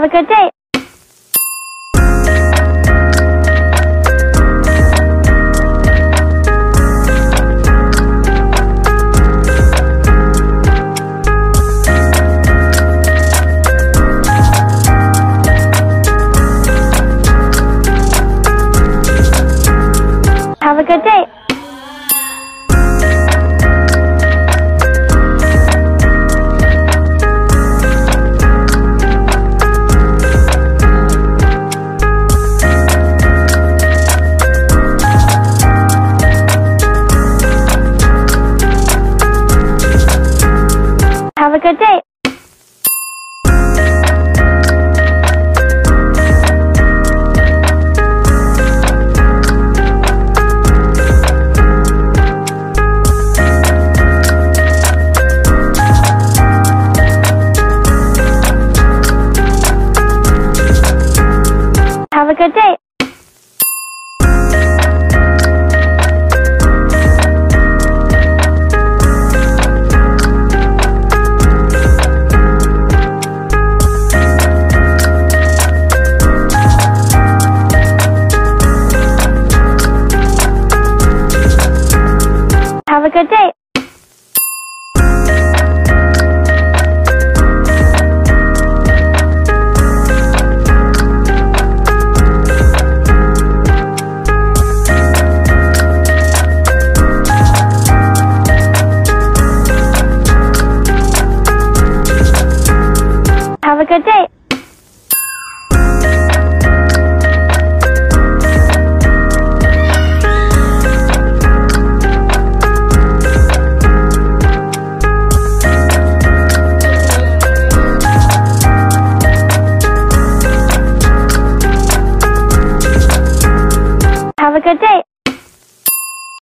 Have a good day. Have a good day. Have a good day. Have a good day. Have a good day. Have a good day. Have a good day.